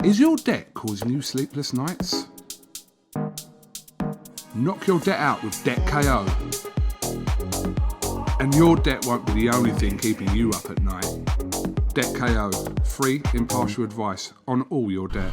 Is your debt causing you sleepless nights? Knock your debt out with Debt KO. And your debt won't be the only thing keeping you up at night. Debt KO, free, impartial advice on all your debt.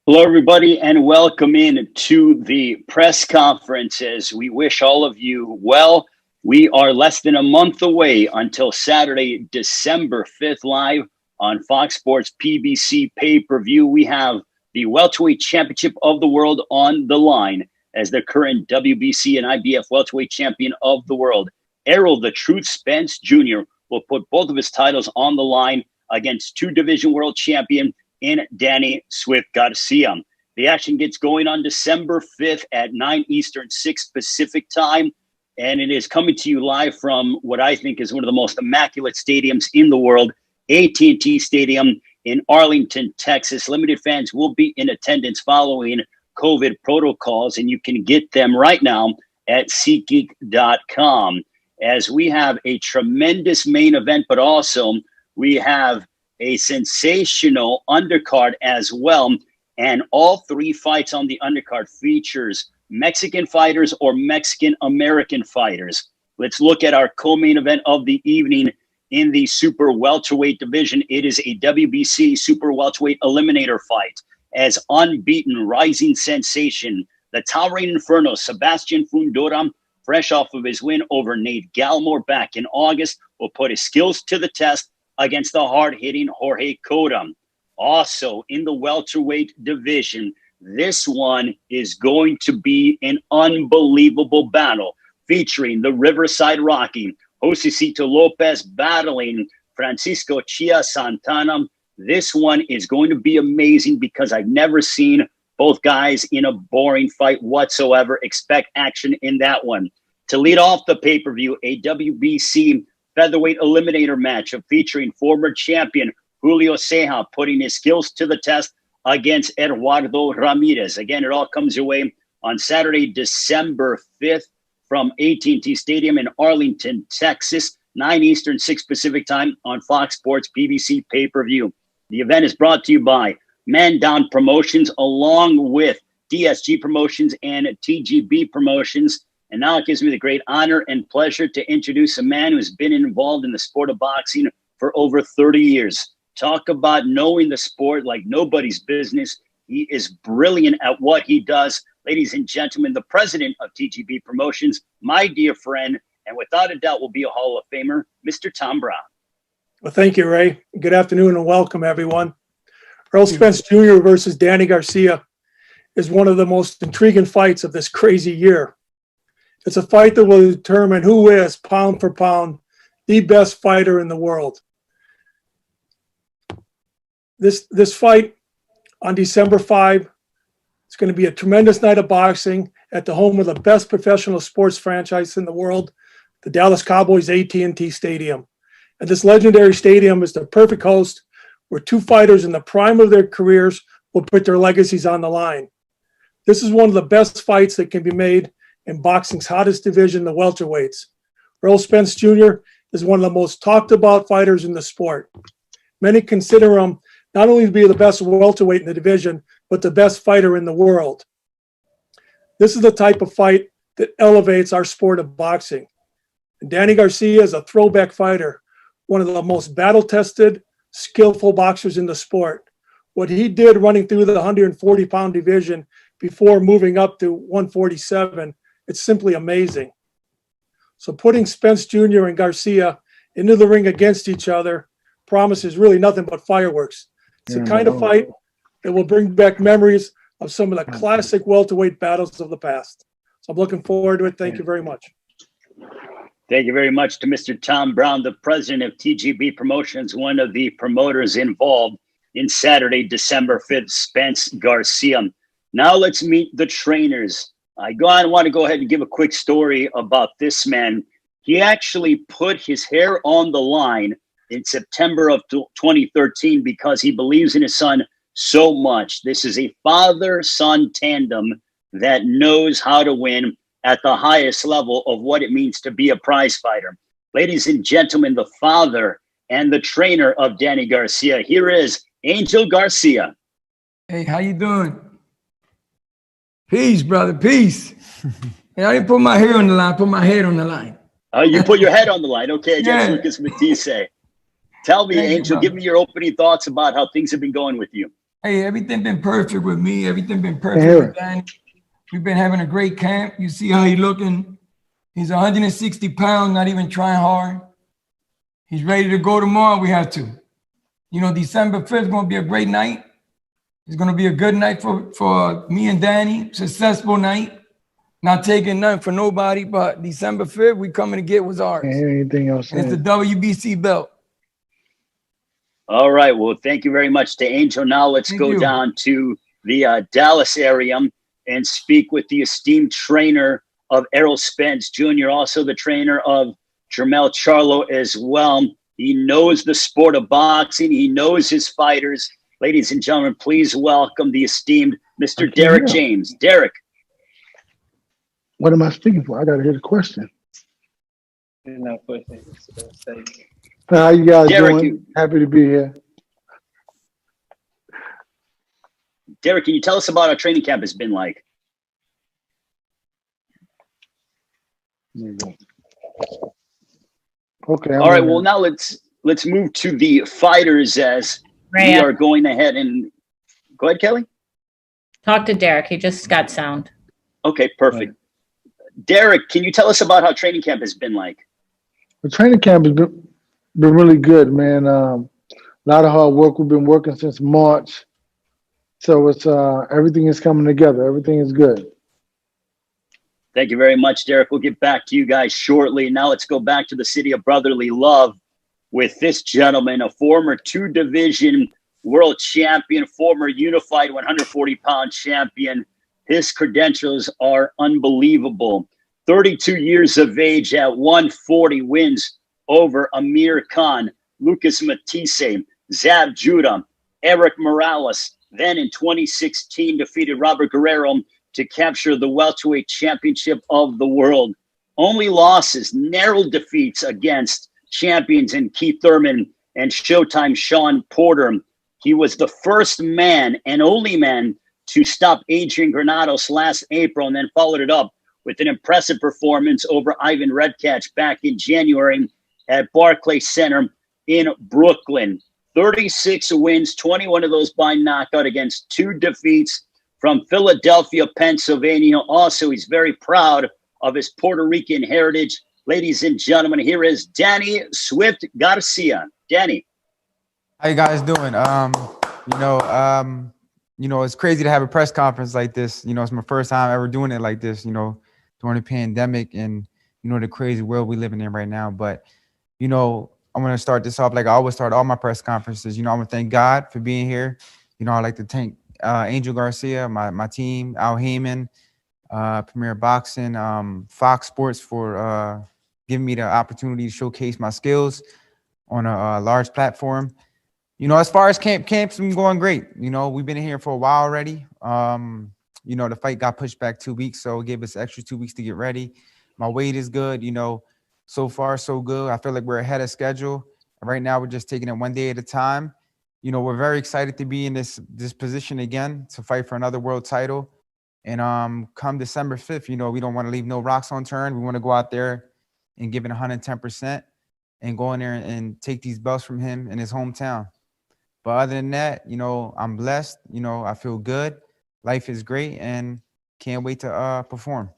Hello, everybody, and welcome in to the press conferences. We wish all of you well. We are less than a month away until Saturday, December 5th, live on Fox Sports PBC pay-per-view. We have the welterweight championship of the world on the line as the current WBC and IBF welterweight champion of the world. Errol "The Truth" Spence Jr. will put both of his titles on the line against two-division world champion in Danny Swift Garcia. The action gets going on December 5th at 9 Eastern, 6 Pacific time, and it is coming to you live from what I think is one of the most immaculate stadiums in the world, AT&T Stadium in Arlington, Texas. Limited fans will be in attendance following COVID protocols, and you can get them right now at SeatGeek.com. As we have a tremendous main event, but also we have a sensational undercard as well. And all three fights on the undercard features Mexican fighters or Mexican-American fighters. Let's look at our co-main event of the evening in the super welterweight division. It is a WBC super welterweight eliminator fight as unbeaten rising sensation, the towering inferno, Sebastian Fundora, fresh off of his win over Nate Gallimore back in August, will put his skills to the test against the hard-hitting Jorge Cota. Also, in the welterweight division, this one is going to be an unbelievable battle featuring the Riverside Rocky, Josecito Lopez, battling Francisco Chia Santana. This one is going to be amazing because I've never seen both guys in a boring fight whatsoever. Expect action in that one. To lead off the pay-per-view, a WBC featherweight eliminator matchup featuring former champion Julio Ceja putting his skills to the test against Eduardo Ramirez. Again, it all comes your way on Saturday, December 5th from AT&T Stadium in Arlington, Texas, 9 Eastern, 6 Pacific time on Fox Sports PBC pay-per-view. The event is brought to you by Man Down Promotions along with DSG Promotions and TGB Promotions. And now it gives me the great honor and pleasure to introduce a man who's been involved in the sport of boxing for over 30 years. Talk about knowing the sport like nobody's business. He is brilliant at what he does. Ladies and gentlemen, the president of TGB Promotions, my dear friend, and without a doubt will be a Hall of Famer, Mr. Tom Brown. Well, thank you, Ray. Good afternoon and welcome, everyone. Earl Spence Jr. versus Danny Garcia is one of the most intriguing fights of this crazy year. It's a fight that will determine who is, pound for pound, the best fighter in the world. This fight on December 5, it's going to be a tremendous night of boxing at the home of the best professional sports franchise in the world, the Dallas Cowboys AT&T Stadium. And this legendary stadium is the perfect host where two fighters in the prime of their careers will put their legacies on the line. This is one of the best fights that can be made in boxing's hottest division, the welterweights. Earl Spence Jr. is one of the most talked about fighters in the sport. Many consider him not only to be the best welterweight in the division, but the best fighter in the world. This is the type of fight that elevates our sport of boxing. And Danny Garcia is a throwback fighter, one of the most battle-tested, skillful boxers in the sport. What he did running through the 140-pound division before moving up to 147, it's simply amazing. So putting Spence Jr. and Garcia into the ring against each other promises really nothing but fireworks. It's the kind of fight that will bring back memories of some of the classic welterweight battles of the past. So I'm looking forward to it. Thank you very much. Thank you very much to Mr. Tom Brown, the president of TGB Promotions, one of the promoters involved in Saturday, December 5th, Spence Garcia. Now let's meet the trainers. I want to go ahead and give a quick story about this man. He actually put his hair on the line in September of 2013 because he believes in his son so much. This is a father-son tandem that knows how to win at the highest level of what it means to be a prize fighter. Ladies and gentlemen, the father and the trainer of Danny Garcia, here is Angel Garcia. Hey, how you doing? Peace, brother, peace. Hey, I didn't put my hair on the line, put my head on the line. You put your head on the line, okay, against Yeah. Lucas Matisse. Tell me, Thank you, Angel, brother. give me your opening thoughts about how things have been going with you. Hey, everything been perfect with me. Everything been perfect with Danny. We've been having a great camp. You see how he's looking. He's 160 pounds, not even trying hard. He's ready to go tomorrow. We have to. You know, December 5th is going to be a great night. It's going to be a good night for me and Danny. Successful night. Not taking nothing for nobody, but December 5th, we coming to get what's ours. Anything else? And it's the WBC belt. All right. Well, thank you very much to Angel. Now let's go down to the Dallas area and speak with the esteemed trainer of ERROL Spence Jr., also the trainer of Jermell Charlo as well. He knows the sport of boxing. He knows his fighters. Ladies and gentlemen, please welcome the esteemed Mr. Derek James. Derek. What am I speaking for? I got to hear the question. No question. How you guys Derek, doing? Happy to be here. Derek, can you tell us about how training camp has been like? Okay. All right. Well, now let's move to the fighters as we are going ahead and go ahead, Kelly. Talk to Derek. He just got sound. Okay, perfect. Derek, can you tell us about how training camp has been like? The training camp has been really good, man. A lot of hard work. We've been working since March. So it's everything is coming together. Everything is good. Thank you very much, Derek. We'll get back to you guys shortly. Now let's go back to the city of brotherly love with this gentleman, a former two-division world champion, former unified 140-pound champion. His credentials are unbelievable. 32 years of age at 140, wins over Amir Khan, Lucas Matisse, Zab Judah, Eric Morales. Then in 2016, defeated Robert Guerrero to capture the welterweight championship of the world. Only losses, narrow defeats against champions in Keith Thurman and Showtime Sean Porter. He was the first man and only man to stop Adrian Granados last April, and then followed it up with an impressive performance over Ivan Redkach back in January at Barclays Center in Brooklyn. 36 wins, 21 of those by knockout against 2 defeats from Philadelphia, Pennsylvania. Also, he's very proud of his Puerto Rican heritage. Ladies and gentlemen, here is Danny Swift Garcia. Danny. How you guys doing? It's crazy to have a press conference like this. It's my first time ever doing it like this, during the pandemic and, the crazy world we're living in right now. But, I'm going to start this off like I always start all my press conferences. I want to thank God for being here. I'd like to thank Angel Garcia, my team, Al Heyman, Premier Boxing, Fox Sports for giving me the opportunity to showcase my skills on a large platform. As far as camps been going great. We've been here for a while already. The fight got pushed back 2 weeks, so it gave us extra 2 weeks to get ready. My weight is good, so far so good. I feel like we're ahead of schedule. Right now, we're just taking it one day at a time. We're very excited to be in this position again to fight for another world title. And come December 5th, we don't want to leave no rocks unturned. We want to go out there and give it 110% and go in there and take these belts from him in his hometown. But other than that, I'm blessed. I feel good. Life is great and can't wait to perform.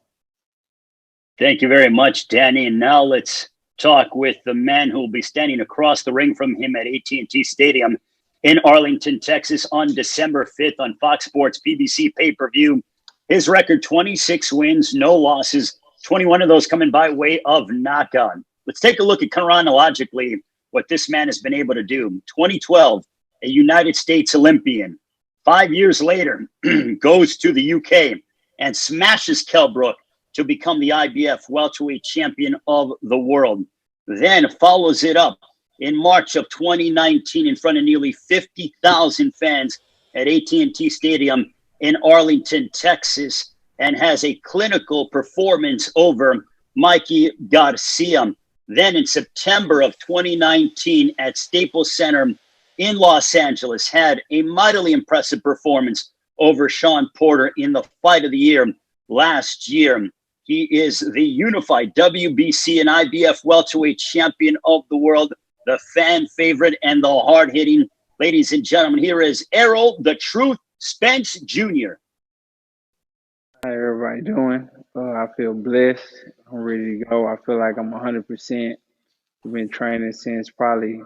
Thank you very much, Danny. And now let's talk with the man who will be standing across the ring from him at AT&T Stadium in Arlington, Texas on December 5th on Fox Sports PBC pay-per-view. His record, 26 wins, no losses, 21 of those coming by way of knockout. Let's take a look at chronologically what this man has been able to do. 2012, a United States Olympian. 5 years later, goes to the UK and smashes Kell Brook to become the IBF welterweight champion of the world. Then follows it up in March of 2019 in front of nearly 50,000 fans at AT&T Stadium in Arlington, Texas. and has a clinical performance over Mikey Garcia. Then in September of 2019 at Staples Center in Los Angeles, had a mightily impressive performance over Sean Porter in the fight of the year last year. He is the unified WBC and IBF welterweight champion of the world, the fan favorite and the hard-hitting. Ladies and gentlemen, here is Errol the Truth Spence Jr. How everybody doing? I feel blessed. I'm ready to go. I feel like I'm 100%. We've been training since probably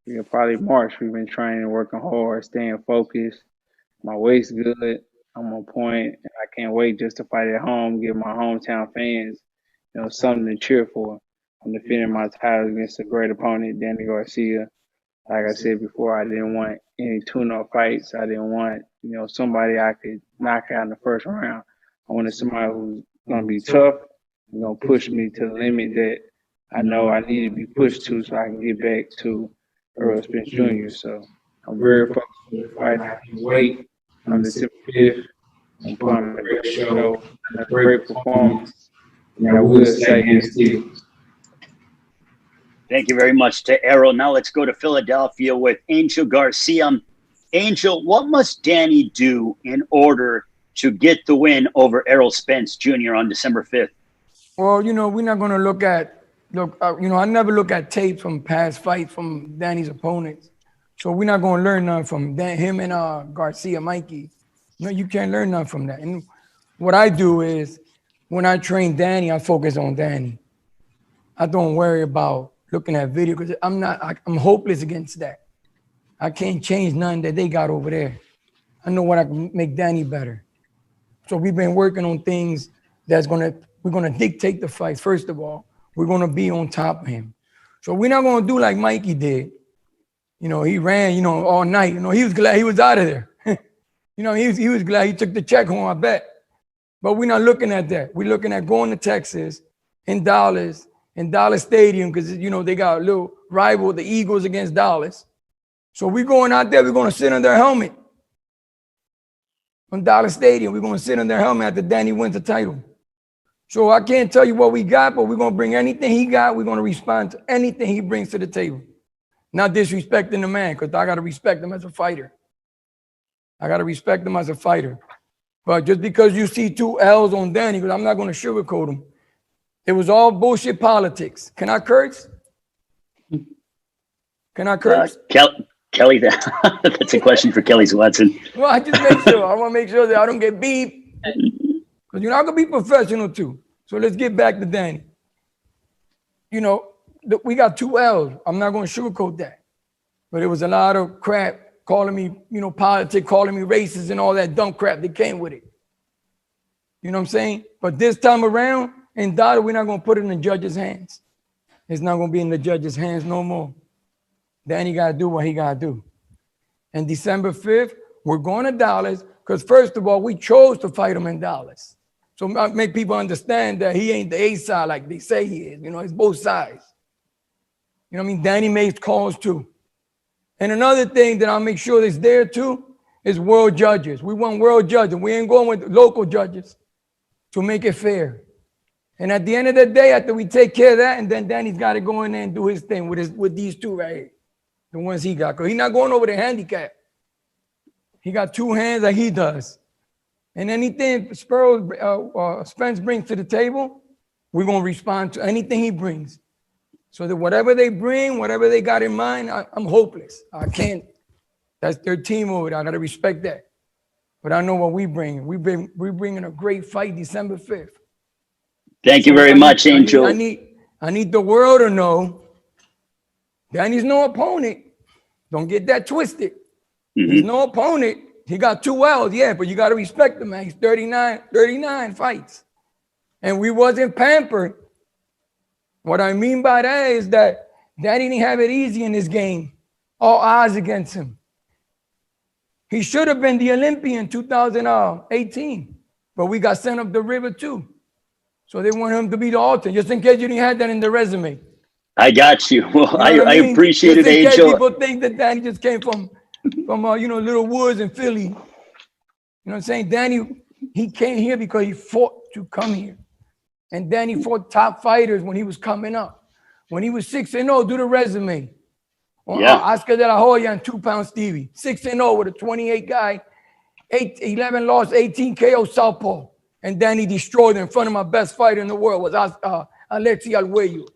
March. We've been training, working hard, staying focused. My weight's good. I'm on point, and I can't wait just to fight at home, give my hometown fans, something to cheer for. I'm defending my title against a great opponent, Danny Garcia. Like I said before, I didn't want any tune-up fights. I didn't want, somebody I could knock out in the first round. I wanted somebody who's going to be tough, going to push me to the limit that I know I need to be pushed to so I can get back to Earl Spence Jr. So I'm very focused on the fight. I can wait on December 5th. I'm putting on a great show, a great performance. And I will say yes, too. Thank you very much to Errol. Now let's go to Philadelphia with Angel Garcia. Angel, what must Danny do in order to get the win over Errol Spence Jr. on December 5th? Well, we're not going to I never look at tapes from past fights from Danny's opponents. So we're not going to learn nothing from him and Garcia, Mikey. You can't learn nothing from that. And what I do is when I train Danny, I focus on Danny. I don't worry about looking at video because I'm hopeless against that. I can't change nothing that they got over there. I know what I can make Danny better. So we've been working on things we're gonna dictate the fights. First of all, we're gonna be on top of him. So we're not gonna do like Mikey did. He ran, all night. He was glad he was out of there. He was glad he took the check home, I bet. But we're not looking at that. We're looking at going to Texas, in Dallas Stadium, because they got a little rival, the Eagles against Dallas. So we're going out there, we're gonna sit on their helmet. On Dallas Stadium, we're gonna sit on their helmet after Danny wins the title. So I can't tell you what we got, but we're gonna bring anything he got, we're gonna respond to anything he brings to the table. Not disrespecting the man, because I gotta respect him as a fighter. But just because you see 2 L's on Danny, because I'm not gonna sugarcoat him, it was all bullshit politics. Can I curse? Kelly, that's a question for Kelly Watson. Well, I just make sure. I want to make sure that I don't get beat. Because you're not going to be professional too. So let's get back to Danny. We got 2 L's. I'm not going to sugarcoat that. But it was a lot of crap calling me, politics, calling me racist and all that dumb crap that came with it. You know what I'm saying? But this time around, in Dallas, we're not going to put it in the judge's hands. It's not going to be in the judge's hands no more. Danny got to do what he got to do. And December 5th, we're going to Dallas because, first of all, we chose to fight him in Dallas. So make people understand that he ain't the A side like they say he is. It's both sides. Danny makes calls too. And another thing that I'll make sure is there too is world judges. We want world judges. We ain't going with local judges to make it fair. And at the end of the day, after we take care of that, and then Danny's got to go in there and do his thing with these 2 right here. The ones he got, because he's not going over the handicap. He got 2 hands like he does. And anything Spence brings to the table, we're going to respond to anything he brings. So that whatever they bring, whatever they got in mind, I'm hopeless. I can't. That's their team over there. I got to respect that. But I know what we bring. We're bringing a great fight December 5th. Thank you very much, Angel. I need the world to know Danny's no opponent. Don't get that twisted. He's no opponent. He got 2 L's, yeah, but you got to respect the man. He's 39 fights. And we wasn't pampered. What I mean by that is that Danny didn't have it easy in this game. All odds against him. He should have been the Olympian 2018, but we got sent up the river too. So they want him to be the alternate, just in case you didn't have that in the resume. I got you. Well, You know I appreciate it, Just in Angel. case people think that Danny just came from Little Woods in Philly. You know what I'm saying? Danny he came here because he fought to come here. And then he fought top fighters when he was coming up. When he was 6-0, do the resume. Oscar de la Hoya and 2-pound Stevie. 6-0 with a 28 guy, 11 lost, 18 KO southpaw. And then he destroyed in front of my best fighter in the world was Alexi Arguello.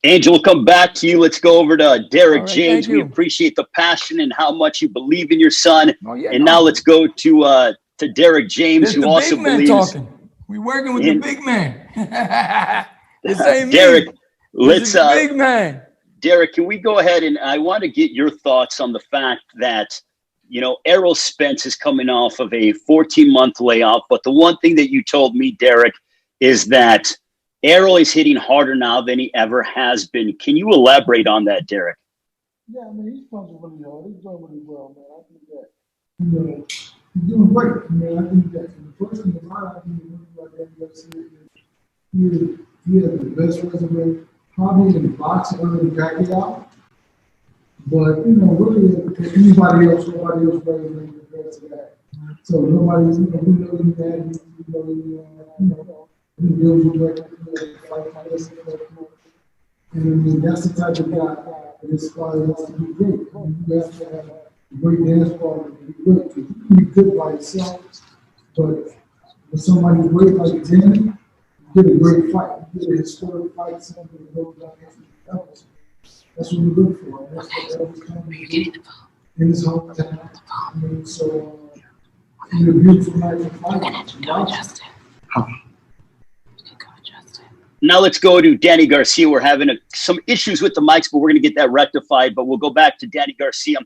Angel, we'll come back to you. Let's go over to Derek All right, James. thank We you. appreciate the passion and how much you believe in your son. Oh, yeah, and no. now let's go to Derek James, It's who the also big man believes. talking. We working with the big man. This ain't Derek, me. let's This is the big man. Derek, can we go ahead and I want to get your thoughts on the fact that, you know, ERROL Spence is coming off of a 14-month layoff. But the one thing that you told me, Derek, is that ERROL is hitting harder now than he ever has been. Can you elaborate on that, Derek? Yeah, I mean, he's punching really hard. He's doing really well, man. I think that, you know, he's doing great. Man, I think that from the first thing about it, I think like Danny Garcia, he has the best resume, probably in boxing other than Pacquiao. But, you know, really, nobody else resume compared to that. So nobody's, you know, we know he's bad, we know, he builds a record, fight this, and I mean, that's the type of guy that this squad wants to be great. You have to have a great dance partner to be good. Because you can be good by yourself, but with somebody great like Danny, you get a great fight. You get a historic fight, something that goes down against the else. That's what we look for. And that's what Earl was coming to do in his hometown. I mean, so it's a beautiful night for fighting. Now let's go to Danny Garcia. We're having some issues with the mics, but we're going to get that rectified. But we'll go back to Danny Garcia.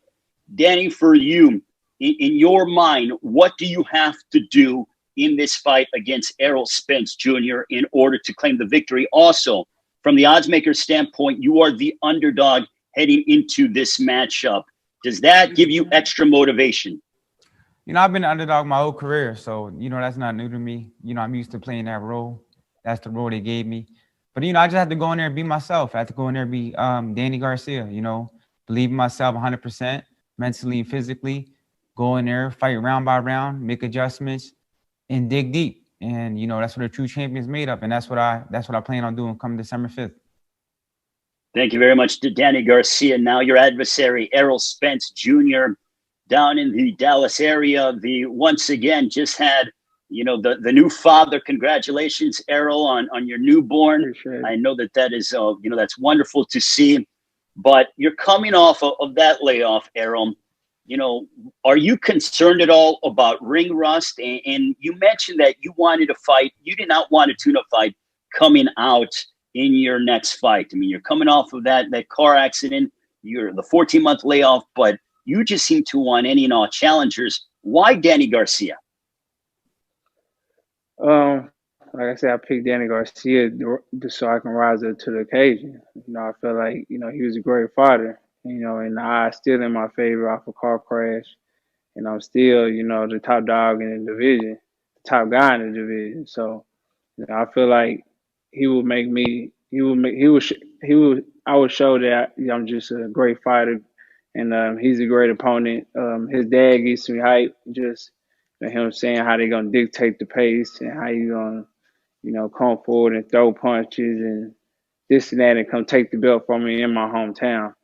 Danny, for you, in your mind, what do you have to do in this fight against Errol Spence Jr. in order to claim the victory? Also, from the oddsmaker standpoint, you are the underdog heading into this matchup. Does that give you extra motivation? You know, I've been the underdog my whole career, so, you know, that's not new to me. You know, I'm used to playing that role. That's the role they gave me. But, you know, I just have to go in there and be myself. I have to go in there and be Danny Garcia, you know, believe in myself 100%, mentally and physically. Go in there, fight round by round, make adjustments, and dig deep. And, you know, that's what a true champion is made of. And that's what I plan on doing come December 5th. Thank you very much to Danny Garcia. Now your adversary, Errol Spence Jr., down in the Dallas area. Once again, just had, you know, the new father. Congratulations, Earl, on your newborn. I know that is, you know, that's wonderful to see. But you're coming off of that layoff, Earl. You know, are you concerned at all about ring rust? And you mentioned that you wanted to fight. You did not want a tuna fight coming out in your next fight. I mean, you're coming off of that car accident. You're the 14-month layoff, but you just seem to want any and all challengers. Why Danny Garcia? Like I said, I picked Danny Garcia just so I can rise up to the occasion. You know, I feel like, you know, he was a great fighter, you know, and I still in my favor off a car crash. And I'm still, you know, the top dog in the division, the top guy in the division. So, you know, I feel like I would show that I'm just a great fighter, and he's a great opponent. His dad gets me hype, just him saying how they're gonna dictate the pace and how you gonna, you know, come forward and throw punches and this and that and come take the belt from me in my hometown.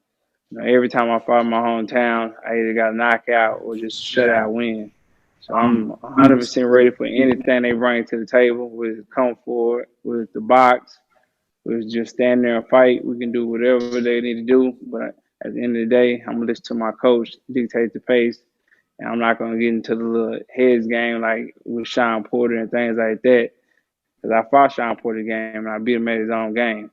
You know, every time I fight in my hometown, I either got a knockout or just shutout win. So I'm 100% ready for anything they bring to the table. With come forward, with the box, with just stand there and fight. We can do whatever they need to do. But at the end of the day, I'm going to listen to my coach dictate the pace. And I'm not going to get into the little heads game like with Sean Porter and things like that. Because I fought Sean Porter game and I beat him at his own game.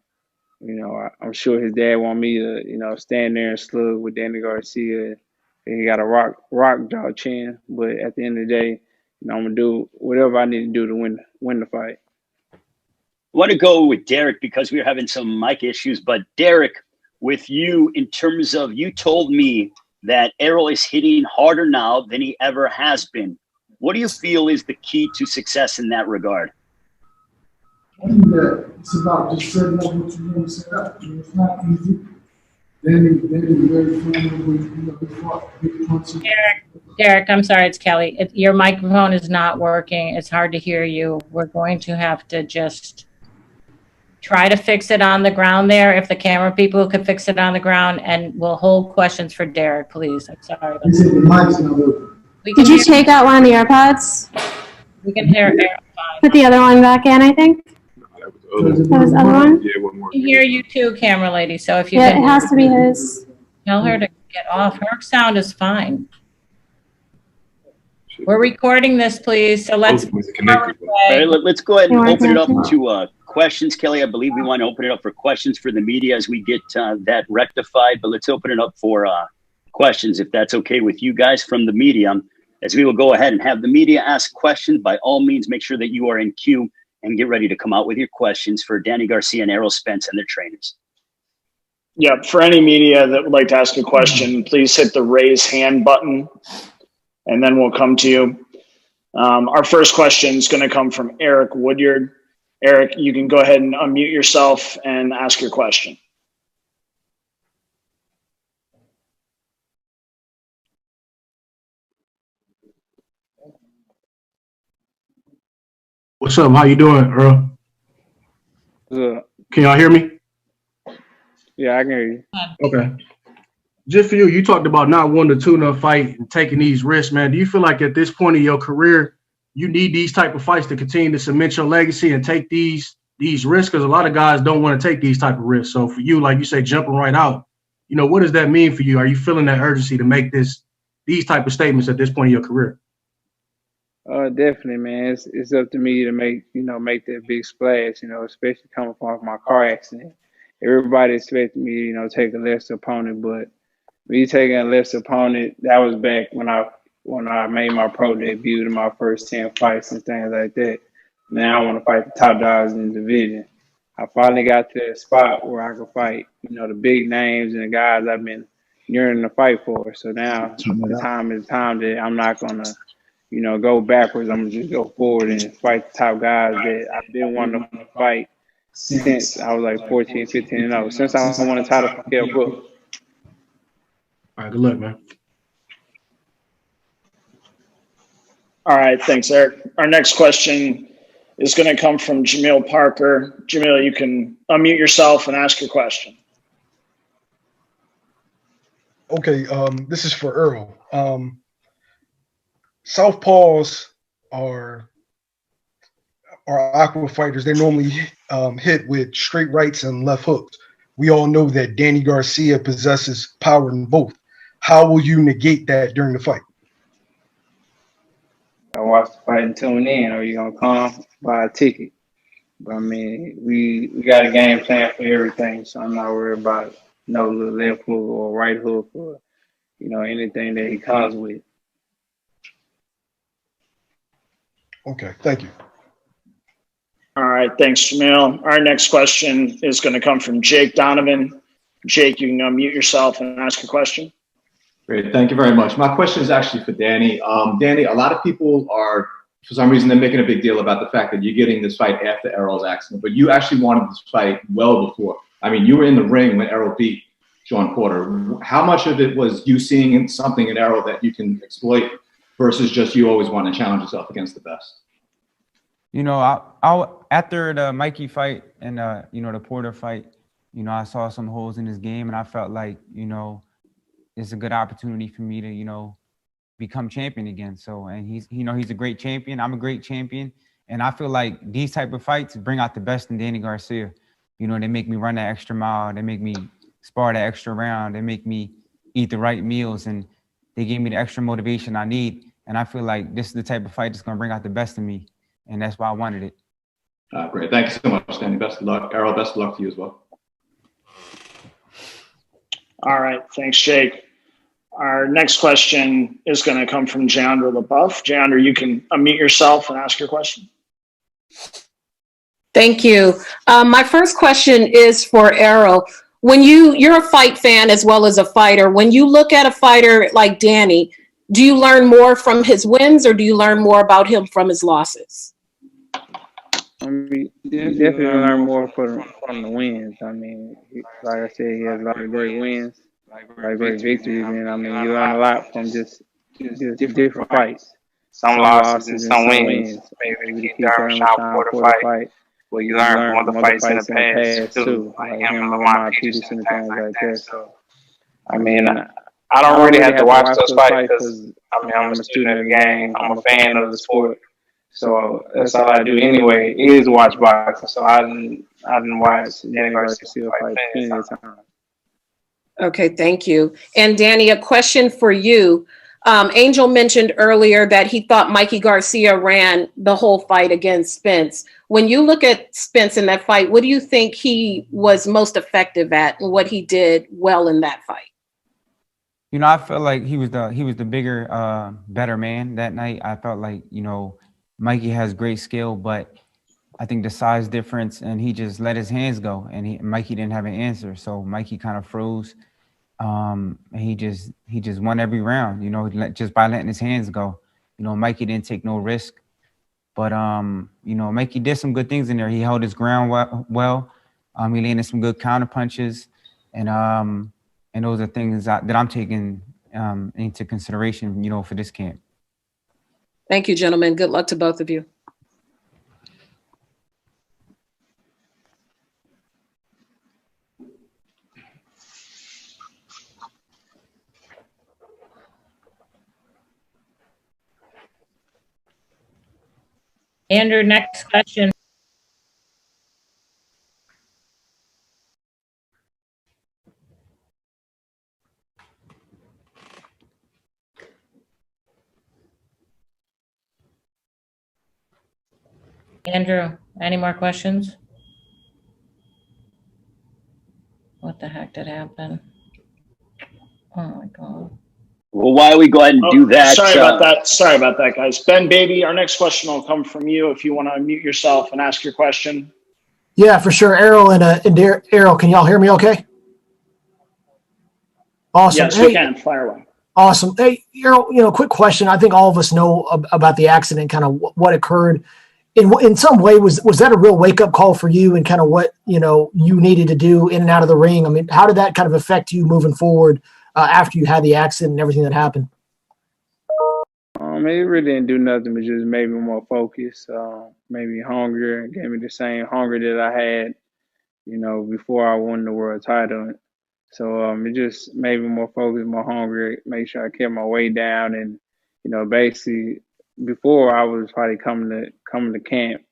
You know, I'm sure his dad want me to, you know, stand there and slug with Danny Garcia. He got a rock jaw chin, but at the end of the day, you know, I'm gonna do whatever I need to do to win the fight. I want to go with Derek because we were having some mic issues. But Derek, with you, in terms of, you told me that Errol is hitting harder now than he ever has been. What do you feel is the key to success in that regard? I think that it's about just setting up what you want to set up. I mean, it's not easy. Danny very friendly with, you know, he fought big punches. Derek, I'm sorry, it's Kelly. Your microphone is not working. It's hard to hear you. We're going to have to just try to fix it on the ground there. If the camera people could fix it on the ground, and we'll hold questions for Derek, please. I'm sorry. He said the mic's not working. Did you take out one of the AirPods? We can hear Earl fine. Put the other one back in, I think. That was the That was the other one? Yeah, one more. We can hear you too, camera lady. So if you Yeah, can it has to be his. tell her to get off. Her sound is fine. We're recording this, please. So let's. All right, let's go ahead and open it up to questions. Kelly, I believe we want to open it up for questions for the media as we get that rectified, but let's open it up for questions, if that's okay with you guys from the media, as we will go ahead and have the media ask questions. By all means, make sure that you are in queue and get ready to come out with your questions for Danny Garcia and ERROL Spence and their trainers. Yeah, for any media that would like to ask a question, please hit the raise hand button, and then we'll come to you. Our first question is going to come from Eric Woodyard. Eric, you can go ahead and unmute yourself and ask your question. What's up? How you doing, Earl? Can y'all hear me? Yeah, I can hear you. Okay. Just for you, you talked about not wanting to tune up fight and taking these risks, man. Do you feel like at this point in your career, you need these type of fights to continue to cement your legacy and take these risks? Because a lot of guys don't want to take these type of risks. So for you, like you say, jumping right out, you know, what does that mean for you? Are you feeling that urgency to make these type of statements at this point in your career? Definitely, man. It's up to me to make that big splash, especially coming from my car accident. Everybody expected me, take a lesser opponent, but me taking a lesser opponent, that was back when I made my pro debut in my first 10 fights and things like that. Now I want to fight the top dogs in the division. I finally got to that spot where I could fight, the big names and the guys I've been yearning to fight for. So now the time is time that I'm not going to, go backwards. I'm going to just go forward and fight the top guys that I've been wanting to fight since I was like 14, 15 and 0. Since I won a title from Kell Brook. All right, good luck, man. All right, thanks, Eric. Our next question is going to come from Jamil Parker. Jamil, you can unmute yourself and ask your question. Okay, this is for Earl. Southpaws are aqua fighters. They're normally hit with straight rights and left hooks. We all know that Danny Garcia possesses power in both. How will you negate that during the fight? I watch the fight and tune in, or you gonna come buy a ticket. But I mean, we got a game plan for everything, so I'm not worried about no little left hook or right hook or anything that he comes with. Okay, thank you. All right, thanks, Jamil. Our next question is going to come from Jake Donovan. Jake, you can unmute yourself and ask a question. Great, thank you very much. My question is actually for Danny. Danny, a lot of people are, for some reason, they're making a big deal about the fact that you're getting this fight after Errol's accident, but you actually wanted this fight well before. I mean, you were in the ring when Errol beat Sean Porter. How much of it was you seeing something in Errol that you can exploit versus just you always want to challenge yourself against the best? I after the Mikey fight and the Porter fight, I saw some holes in his game, and I felt like it's a good opportunity for me to become champion again. So, and he's a great champion. I'm a great champion, and I feel like these type of fights bring out the best in Danny Garcia. They make me run that extra mile. They make me spar that extra round. They make me eat the right meals, and they gave me the extra motivation I need. And I feel like this is the type of fight that's going to bring out the best in me. And that's why I wanted it. Great. Thank you so much, Danny. Best of luck. Earl, best of luck to you as well. All right. Thanks, Jake. Our next question is going to come from Jandra LaBeouf. Jandra, you can unmute yourself and ask your question. Thank you. My first question is for Earl. When you're a fight fan as well as a fighter, when you look at a fighter like Danny, do you learn more from his wins or do you learn more about him from his losses? I mean, yeah, definitely learn more from the wins. I mean, like I said, he has a lot of great wins, a lot of great victories, and I mean, you learn a lot from just different fights. Some losses and some wins. Maybe the Keith Thurman shine before the fight. Well, you learn from other fights in the past too, like him and Lamar Peterson and things like that. So, I mean, I don't really have to watch those fights because I mean, I'm a student of the game. I'm a fan of the sport. So that's all I do anyway is watch boxing. So I didn't watch Danny Garcia fight plenty of time. Okay, thank you. And Danny, a question for you. Angel mentioned earlier that he thought Mikey Garcia ran the whole fight against Spence. When you look at Spence in that fight, what do you think he was most effective at and what he did well in that fight? You know, I felt like he was the bigger, better man that night. I felt like, you know, Mikey has great skill, but I think the size difference, and he just let his hands go, and Mikey didn't have an answer. So Mikey kind of froze. And he just won every round, you know, just by letting his hands go. You know, Mikey didn't take no risk, but you know, Mikey did some good things in there. He held his ground well. He landed some good counter punches, and those are things that I'm taking into consideration, you know, for this camp. Thank you, gentlemen. Good luck to both of you. Andrew, next question. Andrew, any more questions? What the heck did happen? Oh my God. Well, why don't we go ahead and do that? Sorry about that. Sorry about that, guys. Ben, baby, our next question will come from you if you want to unmute yourself and ask your question. Yeah, for sure. Errol and Errol, can y'all hear me okay? Awesome. Yes, we can. Fire away. Awesome. Hey, Errol, you know, quick question. I think all of us know about the accident, kind of what occurred. In some way, was that a real wake-up call for you and kind of what, you know, you needed to do in and out of the ring? I mean, how did that kind of affect you moving forward after you had the accident and everything that happened? It really didn't do nothing, but just made me more focused, maybe hungrier, gave me the same hunger that I had, you know, before I won the world title. So it just made me more focused, more hungry, make sure I kept my weight down. And, you know, basically before I was probably coming to camp,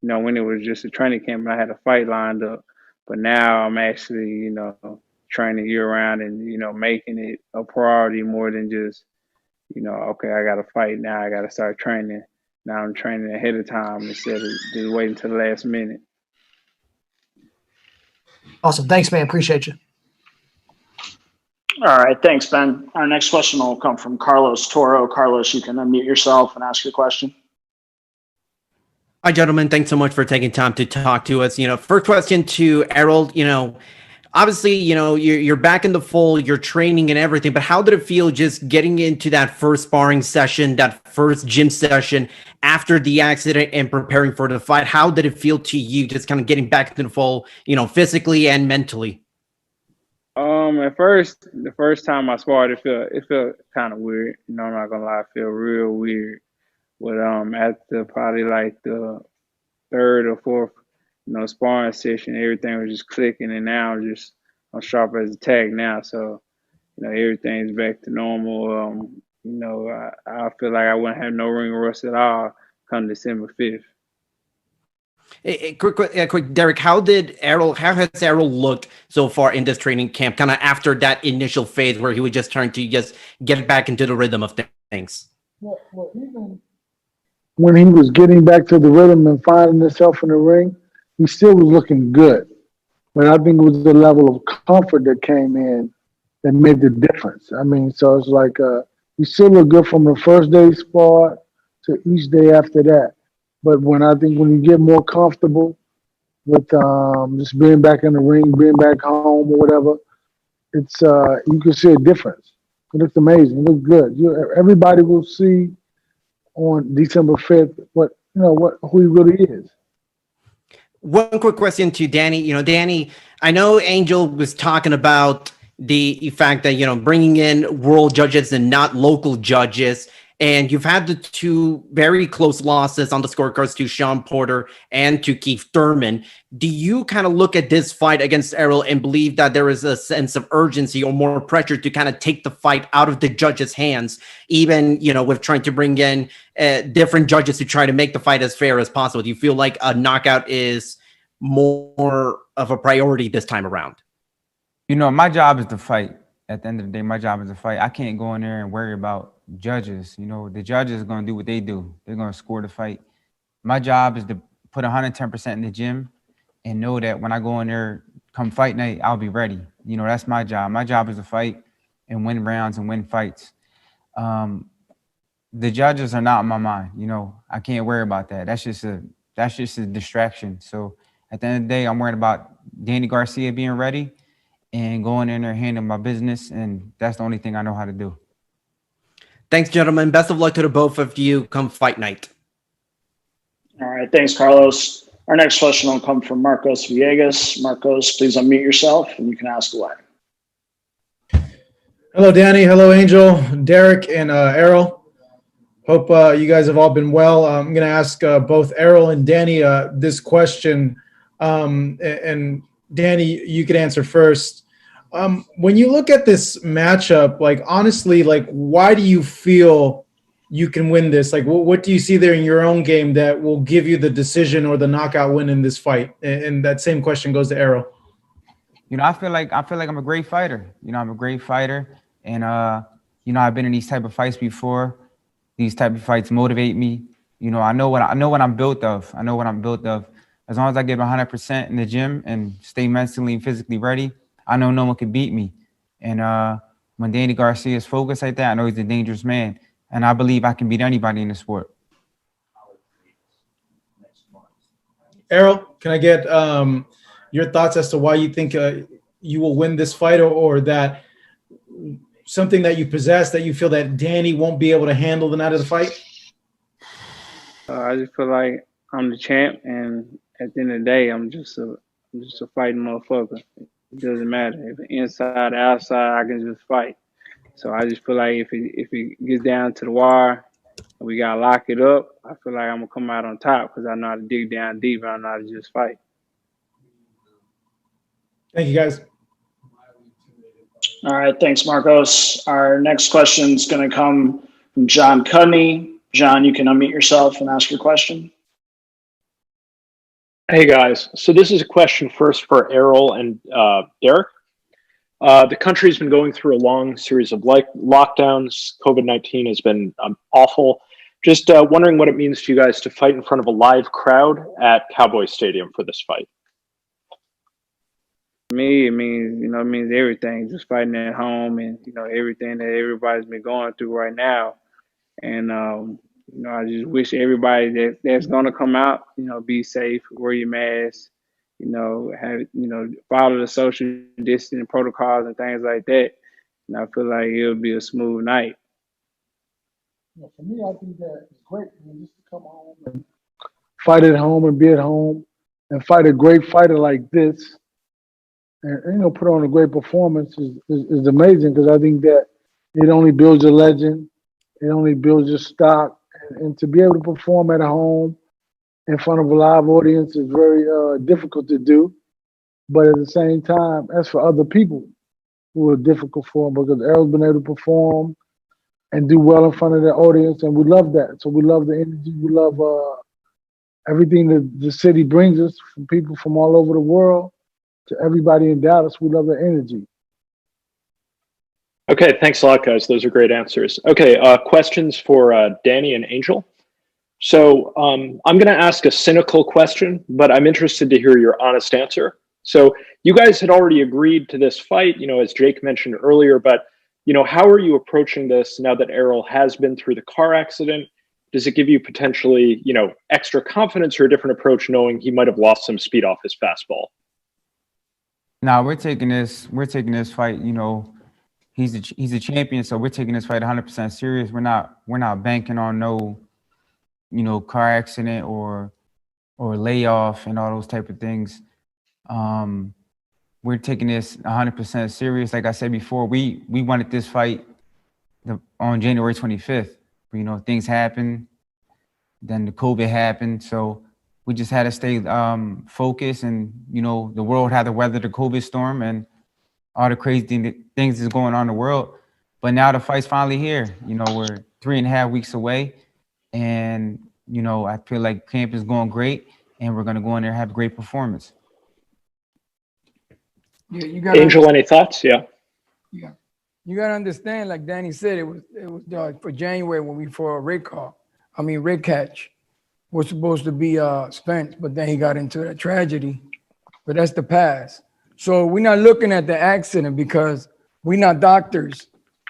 you know, when it was just a training camp and I had a fight lined up. But now I'm actually, you know, training year round and, you know, making it a priority more than just, you know, okay, I got to fight now. I got to start training. Now I'm training ahead of time instead of just waiting till the last minute. Awesome. Thanks, man. Appreciate you. All right. Thanks, Ben. Our next question will come from Carlos Toro. Carlos, you can unmute yourself and ask your question. Hi, gentlemen. Thanks so much for taking time to talk to us. You know, first question to Errol, you know, obviously, you know, you're back in the fold, you're training and everything, but how did it feel just getting into that first sparring session, that first gym session after the accident and preparing for the fight? How did it feel to you just kind of getting back into the fold, you know, physically and mentally? At first, the first time I sparred, it felt kind of weird. You know, I'm not gonna lie, it felt real weird. But after probably like the third or fourth, you know, sparring session, everything was just clicking, and now I'm sharp as a tack now. So, you know, everything's back to normal. You know, I feel like I wouldn't have no ring rust at all come December 5th. Quick, Derek, how has Errol looked so far in this training camp, kind of after that initial phase where he was just trying to just get back into the rhythm of things? Well, even when he was getting back to the rhythm and finding himself in the ring, he still was looking good. But I think it was the level of comfort that came in that made the difference. I mean, so it's like he still looked good from the first day spar to each day after that. But when you get more comfortable with just being back in the ring, being back home or whatever, it's you can see a difference. It looks amazing. It looks good. Everybody will see on December 5th who he really is. one quick question to Danny. Danny, I know Angel was talking about the fact that, bringing in world judges and not local judges. And you've had the two very close losses on the scorecards to Sean Porter and to Keith Thurman. Do you kind of look at this fight against Earl and believe that there is a sense of urgency or more pressure to kind of take the fight out of the judges' hands, even, with trying to bring in different judges to try to make the fight as fair as possible? Do you feel like a knockout is more of a priority this time around? My job is to fight. At the end of the day, my job is to fight. I can't go in there and worry about judges. The judges are going to do what they do. They're going to score the fight. My job is to put 110% in the gym and know that when I go in there come fight night, I'll be ready. That's my job. My job is to fight and win rounds and win fights. The judges are not on my mind. I can't worry about that. That's just a distraction. So at the end of the day, I'm worried about Danny Garcia being ready and going in there handling my business, and that's the only thing I know how to do. Thanks, gentlemen. Best of luck to the both of you come fight night. All right. Thanks, Carlos. Our next question will come from Marcos Villegas. Marcos, please unmute yourself and you can ask away. Hello, Danny. Hello, Angel, Derek, and Errol. Hope you guys have all been well. I'm going to ask both Errol and Danny this question. And Danny, you could answer first. When you look at this matchup, honestly, why do you feel you can win this? What do you see there in your own game that will give you the decision or the knockout win in this fight? And that same question goes to Earl. I feel like I'm a great fighter. I'm a great fighter, and I've been in these type of fights before. These type of fights motivate me. I know what I'm built of. I know what I'm built of. As long as I give 100% in the gym and stay mentally and physically ready, I know no one can beat me. And when Danny Garcia is focused like that, I know he's a dangerous man. And I believe I can beat anybody in the sport. Errol, can I get your thoughts as to why you think you will win this fight, or that something that you possess that you feel that Danny won't be able to handle the night of the fight? I just feel like I'm the champ, and at the end of the day, I'm just a fighting motherfucker. It doesn't matter if inside or outside, I can just fight. So I just feel like if it gets down to the wire and we gotta lock it up, I feel like I'm gonna come out on top because I know how to dig down deep and I know how to just fight. Thank you, guys. All right. Thanks, Marcos. Our next question is going to come from John Cudney. John, you can unmute yourself and ask your question. Hey, guys. So this is a question first for Errol and Derek. The country's been going through a long series of lockdowns. COVID-19 has been awful. Just wondering what it means to you guys to fight in front of a live crowd at Cowboy Stadium for this fight. Me, it means everything. Just fighting at home, and everything that everybody's been going through right now. And I just wish everybody that's gonna come out, be safe, wear your mask, follow the social distancing protocols and things like that. And I feel like it'll be a smooth night. For me, I think that it's great, just to come home and fight at home and be at home and fight a great fighter like this. And put on a great performance is amazing, because I think that it only builds a legend, it only builds your stock, and to be able to perform at home in front of a live audience is very difficult to do. But at the same time, as for other people who are difficult for them, because Earl's been able to perform and do well in front of the audience, and we love that. So we love the energy, we love everything that the city brings us from people from all over the world. To everybody in Dallas, we love the energy. Okay, thanks a lot, guys. Those are great answers. Okay, questions for Danny and Angel. So I'm going to ask a cynical question, but I'm interested to hear your honest answer. So you guys had already agreed to this fight, as Jake mentioned earlier, but how are you approaching this now that Errol has been through the car accident? Does it give you potentially, extra confidence or a different approach, knowing he might have lost some speed off his fastball? Now we're taking this fight, he's a champion, so we're taking this fight 100% serious. We're not banking on no, car accident or or layoff and all those type of things. We're taking this 100% serious. Like I said before, we wanted this fight on January 25th. You know, things happened, then the COVID happened, so we just had to stay focused, and you know, the world had to weather the COVID storm and all the crazy things that's going on in the world. But now the fight's finally here. You know, we're 3.5 weeks away, and you know, I feel like camp is going great, and we're gonna go in there and have a great performance. Yeah, you got Angel, any thoughts? Yeah. Yeah, you gotta understand. Like Danny said, it was for January when we for a red catch was supposed to be Spence, but then he got into a tragedy. But that's the past. So we're not looking at the accident because we're not doctors.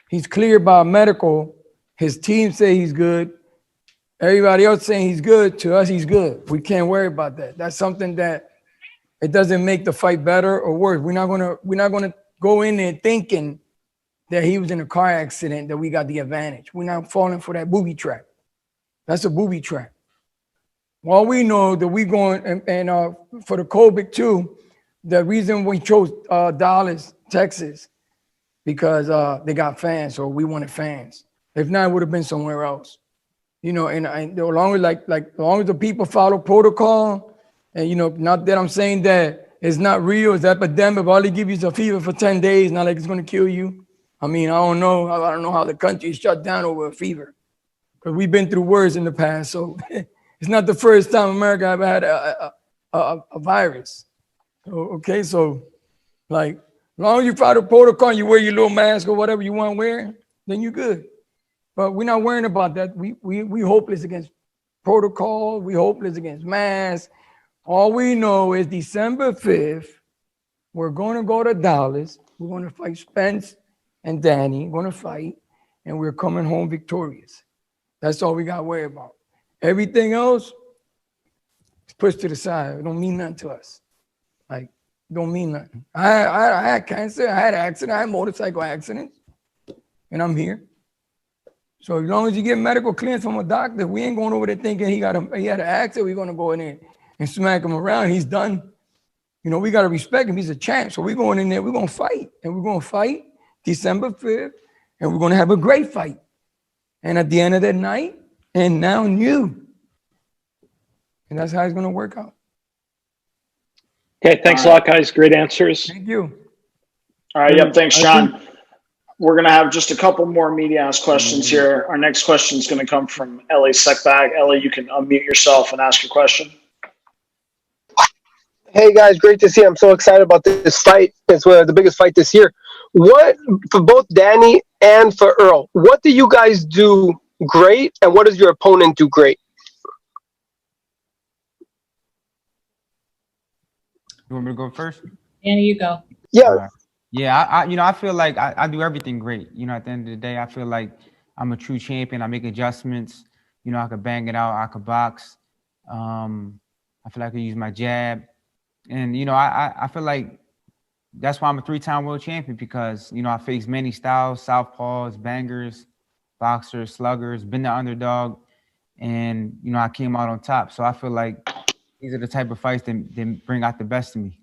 He's cleared by medical. His team say he's good. Everybody else saying he's good. To us, he's good. We can't worry about that. That's something that it doesn't make the fight better or worse. We're not gonna go in there thinking that he was in a car accident, that we got the advantage. We're not falling for that booby trap. That's a booby trap. All we know that we going and for the COVID too, the reason we chose Dallas, Texas, because they got fans, so we wanted fans. If not, it would have been somewhere else. You know, and as long as the people follow protocol, and you know, not that I'm saying that it's not real, it's epidemic, but all they give you is a fever for 10 days, not like it's gonna kill you. I mean, I don't know how the country is shut down over a fever, because we've been through worse in the past. So it's not the first time America ever had a virus. Okay, so like, as long as you follow the protocol, you wear your little mask or whatever you want to wear, then you're good. But we're not worrying about that. We hopeless against protocol. We hopeless against masks. All we know is December 5th, we're going to go to Dallas. We're going to fight Spence and Danny. We're going to fight, and we're coming home victorious. That's all we got to worry about. Everything else is pushed to the side. It don't mean nothing to us. Like, don't mean nothing. I had cancer. I had an accident. I had motorcycle accidents, and I'm here. So as long as you get medical clearance from a doctor, we ain't going over there thinking he had an accident. We're going to go in there and smack him around. He's done. You know, we got to respect him. He's a champ. So we're going in there. We're going to fight, and we're going to fight December 5th, and we're going to have a great fight. And at the end of that night, and now you. And that's how it's going to work out. Okay, thanks a lot, guys. Great answers. Thank you. All right, yep, thanks, John. We're going to have just a couple more media asked questions here. Our next question is going to come from Ellie Seckbag. Ellie, you can unmute yourself and ask your question. Hey guys, great to see you. I'm so excited about this fight. It's the biggest fight this year. What, for both Danny and for Earl, what do you guys do great, and what does your opponent do great? You want me to go first? Danny, you go. Yeah. Yeah, I feel like I do everything great. You know, at the end of the day, I feel like I'm a true champion. I make adjustments. You know, I could bang it out. I could box. I feel like I could use my jab. And, you know, I feel like that's why I'm a 3-time world champion, because, you know, I faced many styles, southpaws, bangers, boxers, sluggers, been the underdog. And, you know, I came out on top. So I feel like these are the type of fights that bring out the best in me.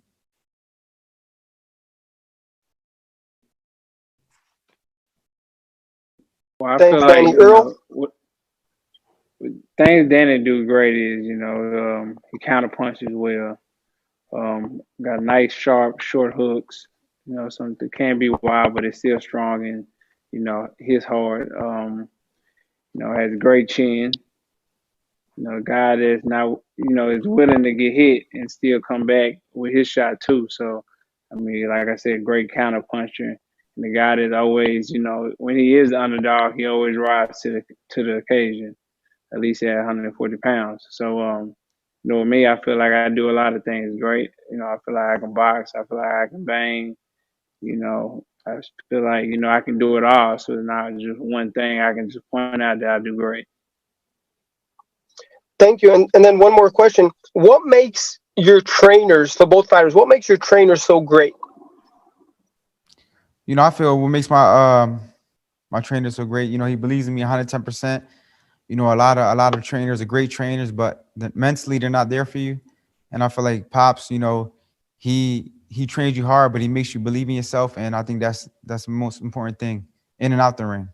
Well, I Thanks, feel like, Danny. Earl? things Danny do great is, he counter punches well. Got nice, sharp, short hooks. Something can be wild, but it's still strong and, hits hard. Has a great chin. A guy that's not, is willing to get hit and still come back with his shot too. So, I mean, like I said, great counter puncher. And the guy that always, when he is the underdog, he always rises to the occasion, at least at 140 pounds. So, with me, I feel like I do a lot of things great. I feel like I can box. I feel like I can bang. I feel like, I can do it all. So it's not just one thing. I can just point out that I do great. Thank you. And then one more question. What makes your trainers, for both fighters, what makes your trainers so great? I feel what makes my my trainer so great, he believes in me 110%. you know, a lot of trainers are great trainers, but mentally they're not there for you. And I feel like Pops, you know, he trains you hard, but he makes you believe in yourself. And I think that's the most important thing in and out the ring.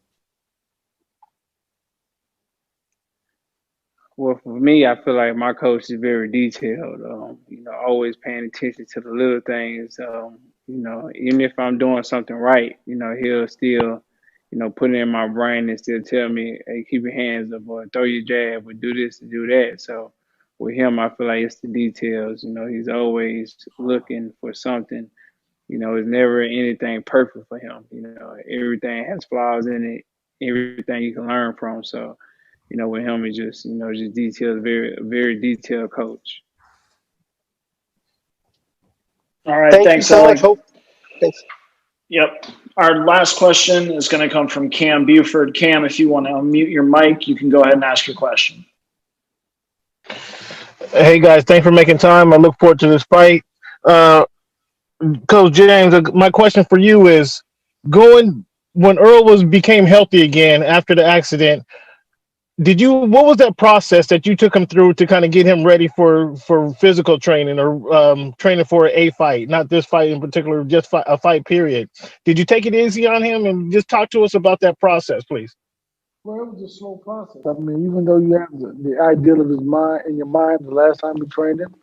Well, for me, I feel like my coach is very detailed. You know, always paying attention to the little things. You know, even if I'm doing something right, you know, he'll still, you know, put it in my brain and still tell me, "Hey, keep your hands up, or throw your jab, or do this and do that." So with him, I feel like it's the details. You know, he's always looking for something. You know, it's never anything perfect for him. You know, everything has flaws in it. Everything you can learn from. So, you know, with him, it's just, you know, just detailed, very detailed coach. All right, Thank you thanks, so Ellie. much. Hope. Thanks. Yep. Our last question is going to come from Cam Buford. Cam, if you want to unmute your mic, you can go ahead and ask your question. Hey guys, thanks for making time. I look forward to this fight. Coach James, my question for you is, when Earl became healthy again after the accident, what was that process that you took him through to kind of get him ready for physical training or training for a fight, not this fight in particular, just a fight period? Did you take it easy on him, and just talk to us about that process, please? Well, it was a slow process. I mean, even though you have the ideal of his mind in your mind, the last time you trained him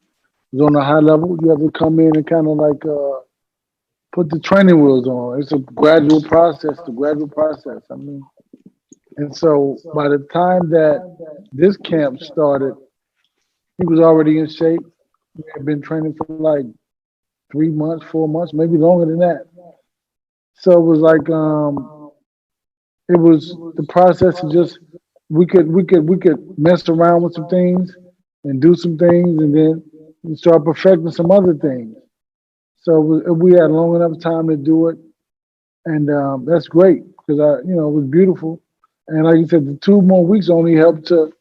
was on a high level, you have to come in and kind of like put the training wheels on. It's a gradual process. I mean, and so by the time that this camp started, he was already in shape. We had been training for like 3 months, 4 months, maybe longer than that. So it was like it was the process of just we could mess around with some things and do some things, and then we start perfecting some other things. So we had long enough time to do it, and that's great because it was beautiful. And like you said, the 2 more weeks only helped 2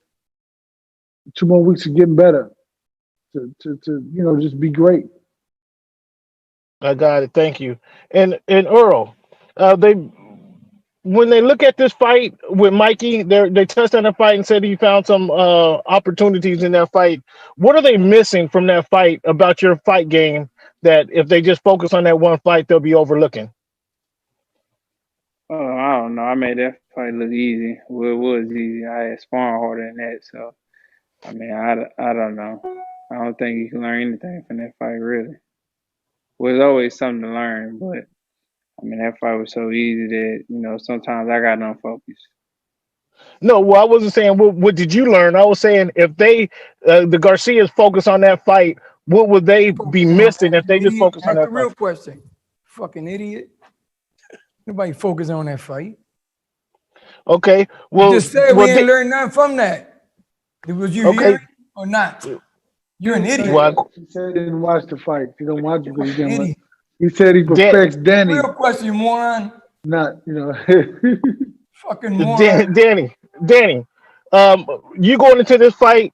more weeks of getting better, to just be great. I got it. Thank you. And Earl, when they look at this fight with Mikey, they touched on the fight and said he found some opportunities in that fight. What are they missing from that fight about your fight game that if they just focus on that one fight, they'll be overlooking? Oh, I don't know. I made that fight look easy. Well, it was easy. I had sparring harder than that. So, I mean, I don't know. I don't think you can learn anything from that fight, really. Well, there's always something to learn, but I mean, that fight was so easy that, you know, sometimes I got unfocused. No, well, I wasn't saying what did you learn. I was saying if the Garcias focus on that fight, what would they be missing if they just focus on That's that the real fight? question. Fucking idiot. Nobody focus on that fight. Okay, well, Just said we ain't learned nothing from that. Was you hearing or not? You're an idiot. He said he didn't watch the fight. He don't watch it because he didn't watch. He said he perfects Danny. Real question, you moron. Not, Fucking moron. Danny, you going into this fight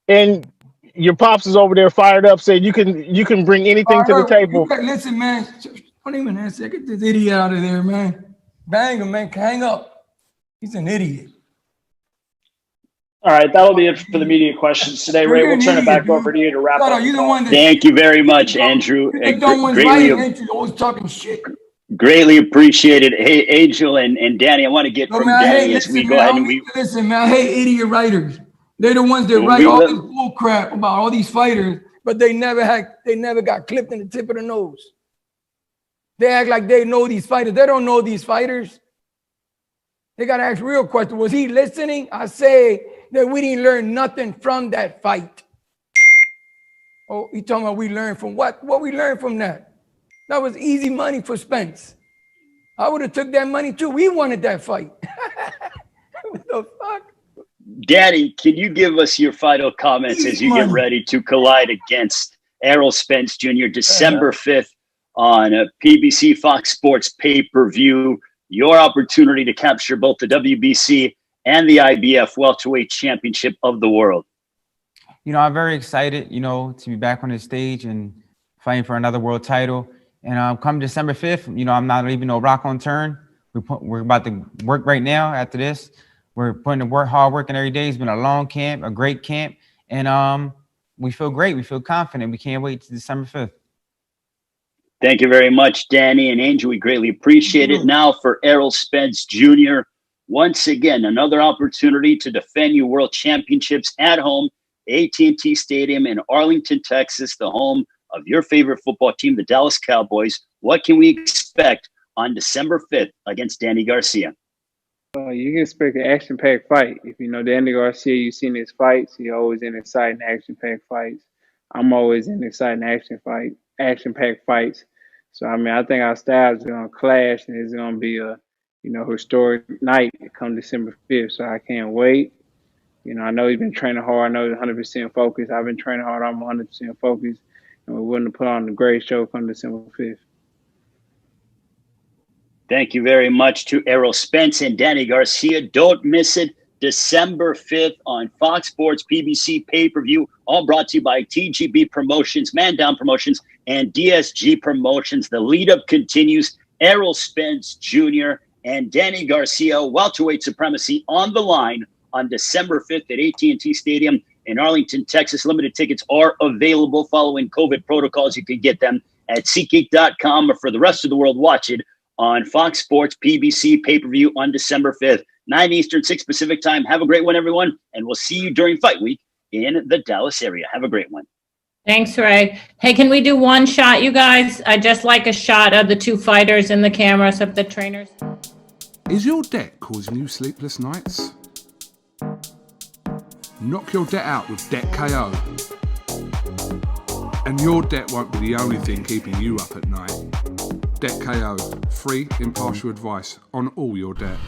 and your pops is over there fired up, said you can bring anything to the table. Listen, man. Don't even answer. Get this idiot out of there, man. Bang him, man. Hang up. He's an idiot. All right, that'll be it for the media questions today. Ray, we'll turn it back over to you to wrap up. Thank you very much, Andrew. Always talking shit. Greatly appreciated. Hey, Angel and Danny, I want to get from Danny as we go ahead and listen, man, I hate idiot writers. They're the ones that write all this bull crap about all these fighters, but they never got clipped in the tip of the nose. They act like they know these fighters. They don't know these fighters. They got to ask real questions. Was he listening? I say that we didn't learn nothing from that fight. Oh, you talking about we learned from what? What we learned from that? That was easy money for Spence. I would have took that money too. We wanted that fight. What the fuck? Danny, can you give us your final comments as you get ready to collide against Errol Spence Jr. December 5th on PBC Fox Sports pay-per-view? Your opportunity to capture both the WBC and the IBF welterweight championship of the world. You know, I'm very excited, to be back on the stage and fighting for another world title. And come December 5th, I'm not leaving no rock unturned. We're about to work right now after this. We're putting the hard work in every day. It's been a long camp, a great camp, and we feel great. We feel confident. We can't wait to December 5th. Thank you very much, Danny and Angel. We greatly appreciate it. Now for Errol Spence Jr., once again, another opportunity to defend your world championships at home, AT&T Stadium in Arlington, Texas, the home of your favorite football team, the Dallas Cowboys. What can we expect on December 5th against Danny Garcia? You can expect an action-packed fight. If you know Danny Garcia, you've seen his fights. He's always in exciting, action-packed fights. I'm always in exciting, action-packed fights. So, I mean, I think our styles are going to clash, and it's going to be a, historic night come December 5th. So I can't wait. I know he's been training hard. I know he's 100% focused. I've been training hard. I'm 100% focused. And we're willing to put on a great show come December 5th. Thank you very much to Errol Spence and Danny Garcia. Don't miss it. December 5th on Fox Sports PBC pay-per-view, all brought to you by TGB Promotions, Man Down Promotions, and DSG Promotions. The lead-up continues. Errol Spence Jr. and Danny Garcia, welterweight supremacy on the line on December 5th at AT&T Stadium in Arlington, Texas. Limited tickets are available following COVID protocols. You can get them at SeatGeek.com, or for the rest of the world, watch it on Fox Sports PBC pay-per-view on December 5th. 9 Eastern, 6 Pacific time. Have a great one, everyone, and we'll see you during fight week in the Dallas area. Have a great one. Thanks, Ray. Hey, can we do one shot, you guys? I just like a shot of the two fighters in the cameras of the trainers. Is your debt causing you sleepless nights? Knock your debt out with Debt KO. And your debt won't be the only thing keeping you up at night. Debt KO, free impartial advice on all your debt.